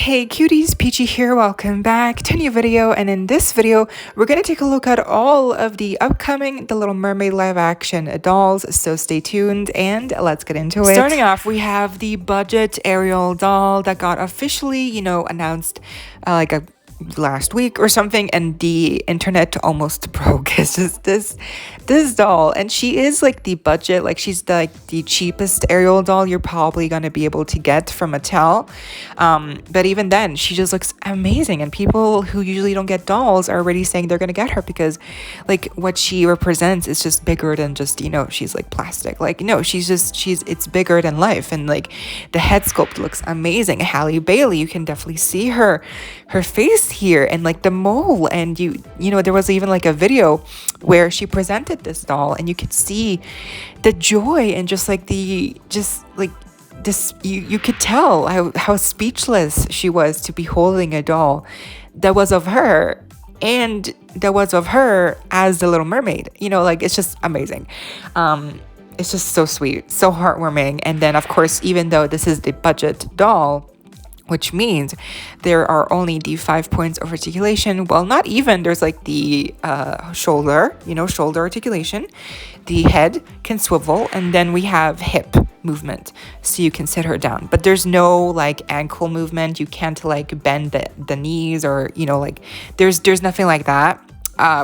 Hey cuties, PeachY here, welcome back to a new video, and in this video we're going to take a look at all of the upcoming The Little Mermaid live action dolls, so stay tuned and let's get into it. Starting off, we have the budget Ariel doll that got officially, announced last week or something, and the internet almost broke. It's just this doll, and she is like the budget, like she's the cheapest Ariel doll you're probably gonna be able to get from Mattel, but even then she just looks amazing, and people who usually don't get dolls are already saying they're gonna get her because like what she represents is just bigger than just she's like plastic. Like no, it's bigger than life, and like the head sculpt looks amazing. Halle Bailey, you can definitely see her face here, and like the mole, and there was even like a video where she presented this doll and you could see the joy and you could tell how speechless she was to be holding a doll that was of her, and that was of her as the Little Mermaid. It's just amazing. It's just so sweet, so heartwarming. And then of course, even though this is the budget doll, which means there are only the 5 points of articulation. Well, not even. There's like the shoulder articulation. The head can swivel, and then we have hip movement, so you can sit her down. But there's no like ankle movement. You can't like bend the knees, or there's nothing like that.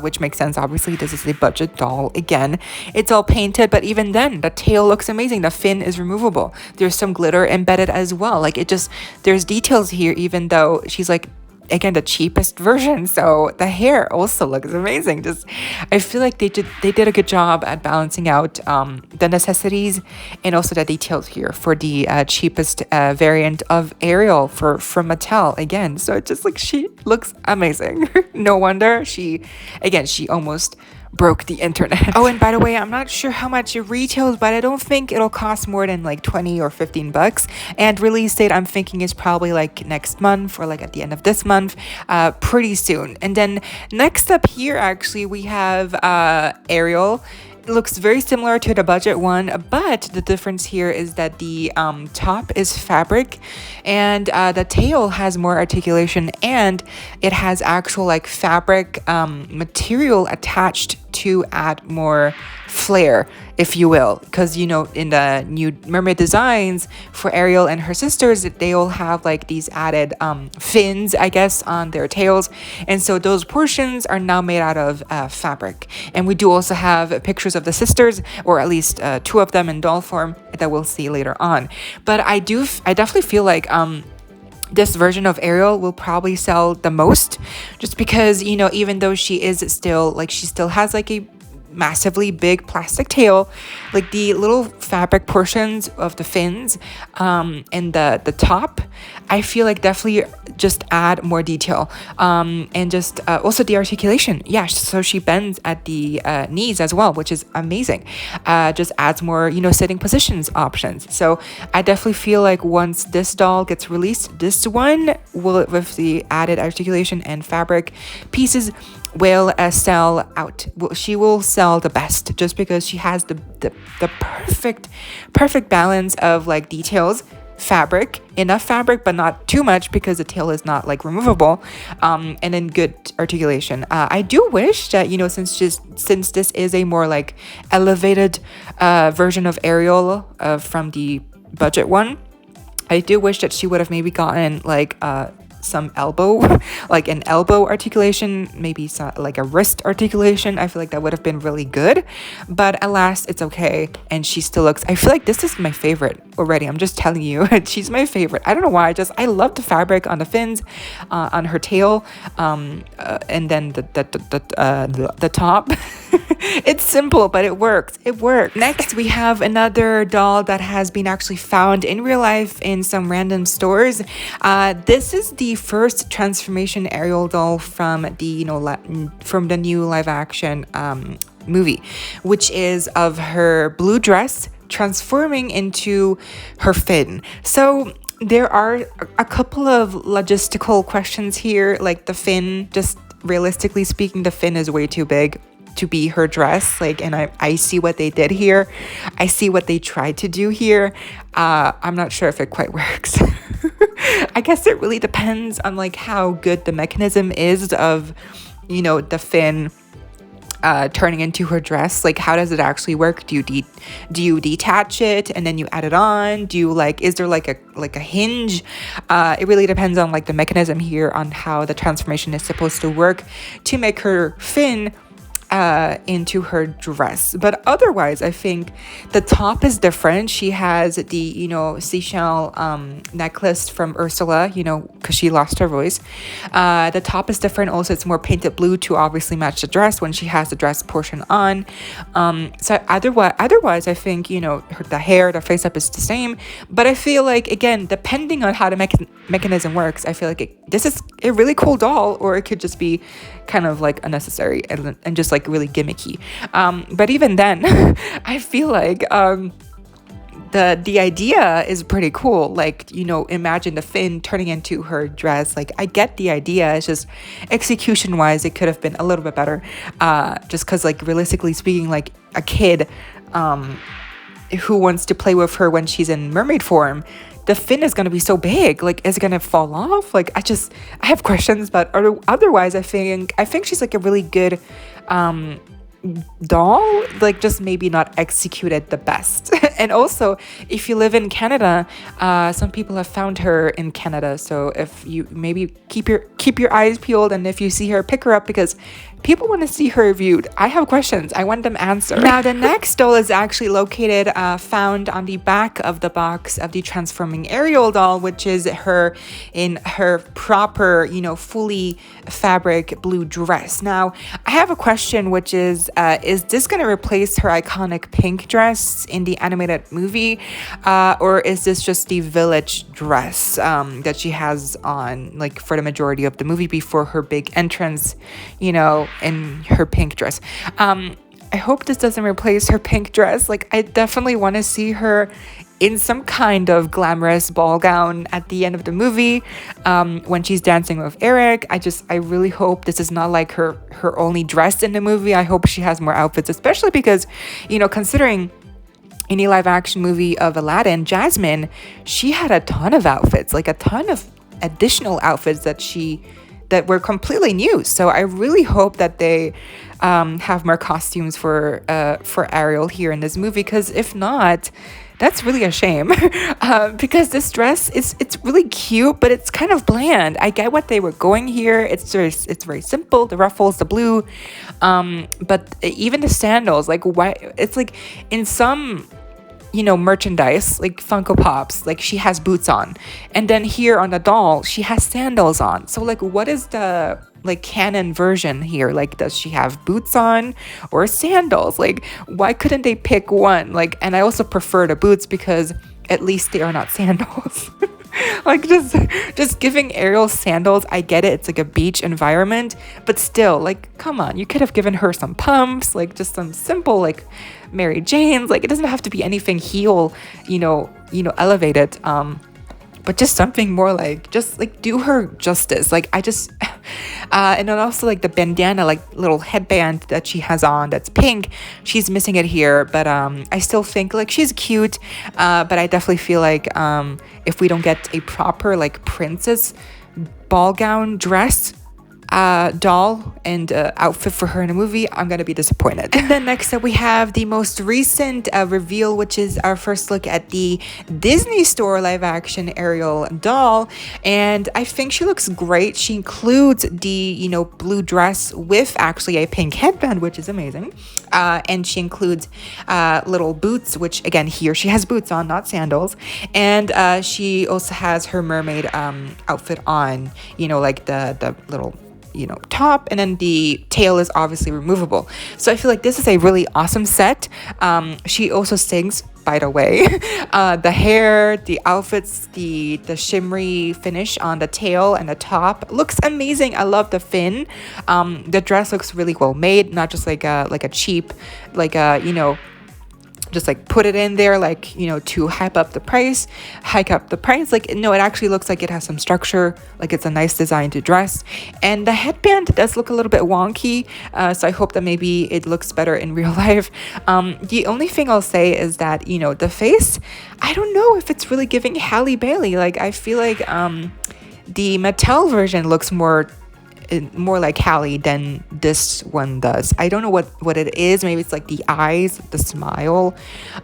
Which makes sense. Obviously, this is a budget doll. Again, it's all painted, but even then, the tail looks amazing. The fin is removable. There's some glitter embedded as well. There's details here, even though she's like, again, the cheapest version. So the hair also looks amazing. I feel like they did a good job at balancing out the necessities and also the details here for the cheapest variant of Ariel from Mattel again. So it's just like, she looks amazing. No wonder she almost broke the internet. Oh, and by the way, I'm not sure how much it retails, but I don't think it'll cost more than like 20 or 15 bucks. And release date, I'm thinking, is probably like next month or like at the end of this month, pretty soon. And then next up here, actually, we have Ariel. It looks very similar to the budget one, but the difference here is that the top is fabric, and the tail has more articulation, and it has actual like fabric material attached to add more flair, if you will, because in the new mermaid designs for Ariel and her sisters, they all have like these added fins, I guess, on their tails, and so those portions are now made out of fabric. And we do also have pictures of the sisters, or at least two of them in doll form, that we'll see later on. But I definitely feel like this version of Ariel will probably sell the most, just because even though she still has like a massively big plastic tail, like the little fabric portions of the fins and the top, I feel like definitely just add more detail, and just also the articulation, so she bends at the knees as well, which is amazing. Just adds more sitting positions options. So I definitely feel like once this doll gets released, this one will, with the added articulation and fabric pieces, will sell out. She will sell the best, just because she has the perfect balance of like details, enough fabric but not too much, because the tail is not like removable, and then good articulation. I do wish that since this is a more like elevated version of Ariel from the budget one, I do wish that she would have maybe gotten like some elbow, like an elbow articulation, maybe like a wrist articulation. I feel like that would have been really good, but alas, it's okay. And she still looks, I feel like this is my favorite already. I'm just telling you, she's my favorite. I don't know why, I love the fabric on the fins, on her tail, and then the top. It's simple, but it works. Next, we have another doll that has been actually found in real life in some random stores. This is the first transformation Ariel doll from the new live action movie, which is of her blue dress transforming into her fin. So there are a couple of logistical questions here, like the fin, just realistically speaking, the fin is way too big to be her dress. Like, and I see what they did here. I see what they tried to do here. I'm not sure if it quite works. I guess it really depends on like how good the mechanism is of, you know, the fin turning into her dress. Like, how does it actually work? Do you detach it and then you add it on? Do you like, is there like a hinge? It really depends on like the mechanism here on how the transformation is supposed to work to make her fin into her dress. But otherwise, I think the top is different. She has the, you know, seashell necklace from Ursula, you know, because she lost her voice. The top is different. Also, it's more painted blue to obviously match the dress when she has the dress portion on. So otherwise, I think, you know, the hair, the face up is the same. But I feel like, again, depending on how the mechanism works, I feel like this is a really cool doll, or it could just be kind of like unnecessary and just like really gimmicky. But even then, I feel like the idea is pretty cool. Like, you know, imagine the fin turning into her dress. Like, I get the idea. It's just execution wise, it could have been a little bit better. Just because, like, realistically speaking, like a kid who wants to play with her when she's in mermaid form, the fin is going to be so big. Like, is it going to fall off? Like, I have questions. But otherwise, I think she's like a really good doll, like just maybe not executed the best. And also, if you live in Canada, some people have found her in Canada, so if you maybe keep your eyes peeled, and if you see her, pick her up, because people want to see her reviewed. I have questions. I want them answered. Now, the next doll is actually located, found on the back of the box of the Transforming Ariel doll, which is her in her proper, you know, fully fabric blue dress. Now, I have a question, which is this going to replace her iconic pink dress in the animated movie? Or is this just the village dress that she has on, like, for the majority of the movie before her big entrance, you know, in her pink dress? I hope this doesn't replace her pink dress. Like, I definitely want to see her in some kind of glamorous ball gown at the end of the movie, when she's dancing with Eric. I really hope this is not like her only dress in the movie. I hope she has more outfits, especially because, you know, considering in a live action movie of Aladdin, Jasmine, she had a ton of outfits, like a ton of additional outfits that were completely new. So I really hope that they have more costumes for Ariel here in this movie, because if not, that's really a shame. Because this dress it's really cute, but it's kind of bland. I get what they were going here. It's very simple. The ruffles, the blue, but even the sandals, like, why? It's like in some, you know, merchandise, like Funko Pops, like she has boots on, and then here on the doll she has sandals on. So like, what is the like canon version here? Like, does she have boots on or sandals? Like, why couldn't they pick one? Like, and I also prefer the boots because at least they are not sandals. Like, just giving Ariel sandals, I get it, it's like a beach environment, but still, like, come on, you could have given her some pumps, like just some simple, like, Mary Jane's. Like, it doesn't have to be anything heel, you know, elevated, but just something more like, just like do her justice. Like, I just and then also like the bandana, like little headband that she has on that's pink, she's missing it here. But I still think like she's cute, but I definitely feel like if we don't get a proper like princess ball gown dress doll and outfit for her in a movie, I'm gonna be disappointed. And then next up we have the most recent reveal, which is our first look at the Disney Store live action Ariel doll, and I think she looks great. She includes the, you know, blue dress with actually a pink headband, which is amazing, and she includes little boots, which again here she has boots on, not sandals, and she also has her mermaid outfit on, you know, like the little, you know, top, and then the tail is obviously removable. So I feel like this is a really awesome set. She also sings, by the way. The hair, the outfits, the shimmery finish on the tail and the top looks amazing. I love the fin. The dress looks really well made, not just like a cheap, like a, you know, just like put it in there, like, you know, to hike up the price. Like, no, it actually looks like it has some structure, like it's a nice design to dress. And the headband does look a little bit wonky, so I hope that maybe it looks better in real life. The only thing I'll say is that, you know, the face, I don't know if it's really giving Halle Bailey. Like, I feel like the Mattel version looks more like Halle than this one does. I don't know what it is. Maybe it's like the eyes, the smile.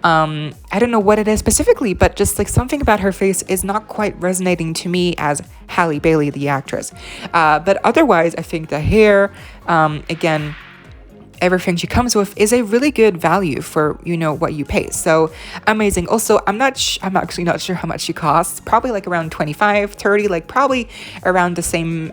I don't know what it is specifically, but just like something about her face is not quite resonating to me as Halle Bailey, the actress. But otherwise, I think the hair, again, everything she comes with is a really good value for, you know, what you pay. So amazing. Also, I'm actually not sure how much she costs. Probably like around 25, 30, like probably around the same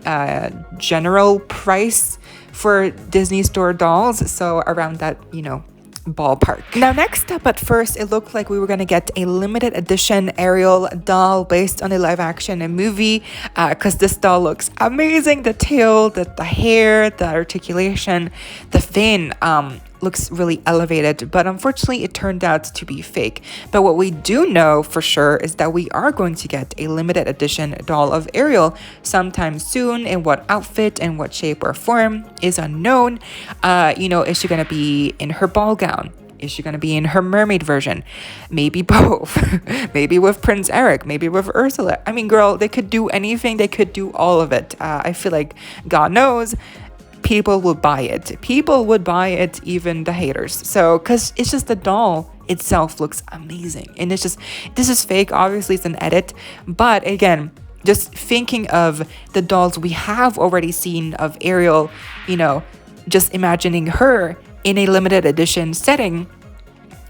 general price for Disney store dolls. So around that, you know, ballpark. Now, next up, but first, it looked like we were gonna get a limited edition Ariel doll based on a live action movie, because this doll looks amazing. The tail, the hair, the articulation, the fin looks really elevated, but unfortunately it turned out to be fake. But what we do know for sure is that we are going to get a limited edition doll of Ariel sometime soon. In what outfit and what shape or form is unknown. You know, is she gonna be in her ball gown? Is she going to be in her mermaid version? Maybe both. Maybe with Prince Eric. Maybe with Ursula. I mean, girl, they could do anything. They could do all of it. I feel like, God knows, people would buy it. People would buy it, even the haters. So, because it's just the doll itself looks amazing. And it's just, this is fake. Obviously, it's an edit. But again, just thinking of the dolls we have already seen of Ariel, you know, just imagining her in a limited edition setting,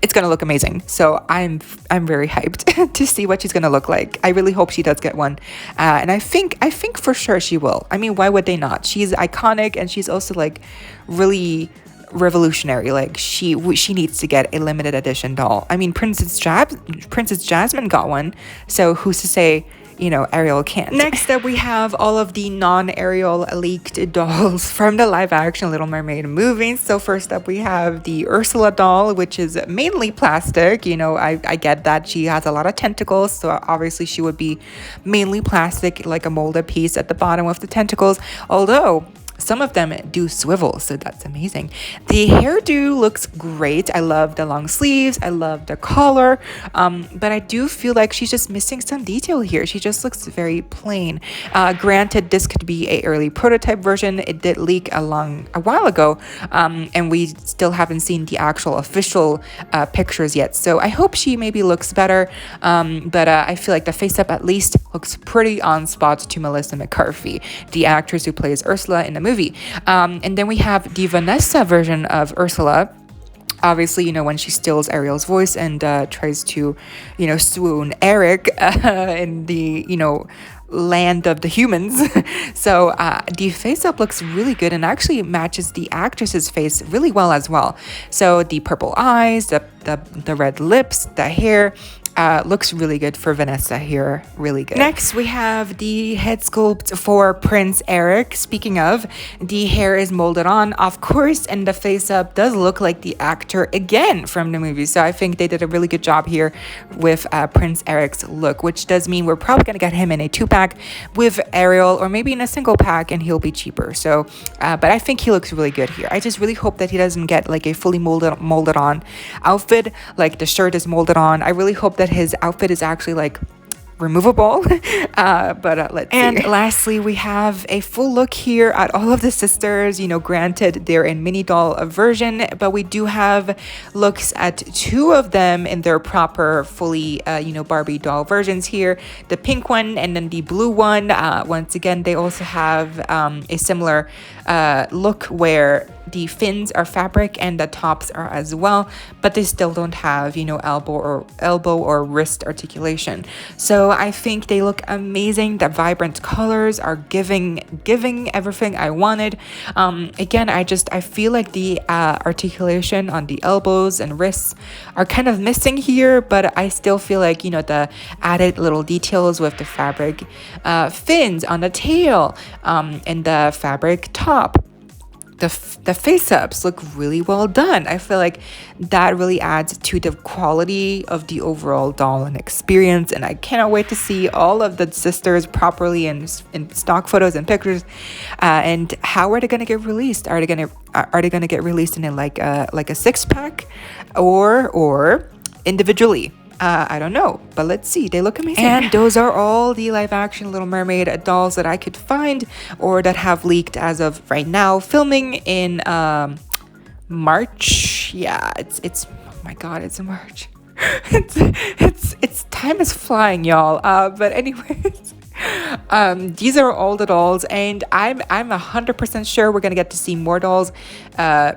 it's gonna look amazing. So I'm very hyped to see what she's gonna look like. I really hope she does get one, and I think for sure she will. I mean, why would they not? She's iconic, and she's also like really revolutionary. Like she needs to get a limited edition doll. I mean, Princess Jasmine got one, so who's to say, you know, Ariel can't. Next up, we have all of the non-Ariel leaked dolls from the live action Little Mermaid movie. So first up, we have the Ursula doll, which is mainly plastic. You know, I get that she has a lot of tentacles, so obviously she would be mainly plastic, like a molded piece at the bottom with the tentacles. Although some of them do swivel, so that's amazing. The hairdo looks great. I love the long sleeves. I love the collar. But I do feel like she's just missing some detail here. She just looks very plain. Granted, this could be a early prototype version. It did leak a while ago, and we still haven't seen the actual official pictures yet. So I hope she maybe looks better. But I feel like the face-up at least looks pretty on spot to Melissa McCarthy, the actress who plays Ursula in the movie. And then we have the Vanessa version of Ursula. Obviously, you know, when she steals Ariel's voice and tries to, you know, swoon Eric in the, you know, land of the humans. So the face-up looks really good and actually matches the actress's face really well as well. So the purple eyes, the red lips, the hair, looks really good for Vanessa here, really good. Next, we have the head sculpt for Prince Eric. Speaking of, the hair is molded on, of course, and the face-up does look like the actor again from the movie. So I think they did a really good job here with Prince Eric's look, which does mean we're probably going to get him in a 2-pack with Ariel, or maybe in a single pack, and he'll be cheaper. So, but I think he looks really good here. I just really hope that he doesn't get like a fully molded on outfit, like the shirt is molded on. I really hope that his outfit is actually like removable. But let's see. And lastly, we have a full look here at all of the sisters. You know, granted, they're in mini doll version, but we do have looks at 2 of them in their proper fully you know, Barbie doll versions here, the pink one and then the blue one. Once again, they also have a similar look where the fins are fabric and the tops are as well, but they still don't have, you know, elbow or wrist articulation. So I think they look amazing. The vibrant colors are giving everything I wanted. Again, I feel like the articulation on the elbows and wrists are kind of missing here, but I still feel like, you know, the added little details with the fabric fins on the tail and the fabric top the face-ups look really well done. I feel like that really adds to the quality of the overall doll and experience, and I cannot wait to see all of the sisters properly in stock photos and pictures. And how are they gonna get released? Are they gonna get released in like a 6-pack or individually? I don't know, but let's see. They look amazing. And those are all the live action Little Mermaid dolls that I could find or that have leaked as of right now. Filming in March. Yeah, it's oh my god, it's in March. it's time is flying, y'all. But anyways, these are all the dolls, and I'm 100% sure we're gonna get to see more dolls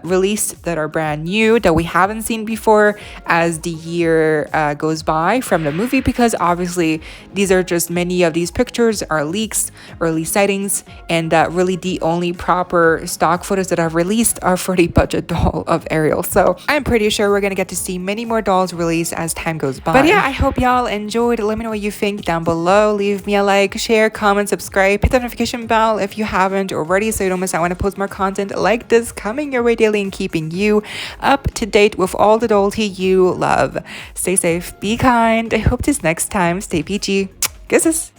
released that are brand new that we haven't seen before as the year goes by from the movie, because obviously these are just, many of these pictures are leaks, early sightings, and really the only proper stock photos that are released are for the budget doll of Ariel. So I'm pretty sure we're gonna get to see many more dolls released as time goes by. But yeah, I hope y'all enjoyed. Let me know what you think down below. Leave me a like, share, comment, subscribe, hit the notification bell if you haven't already so you don't miss out when I post more content like this coming your way daily and keeping you up to date with all the dolls you love. Stay safe, be kind. I hope this next time. Stay peachy. Kisses.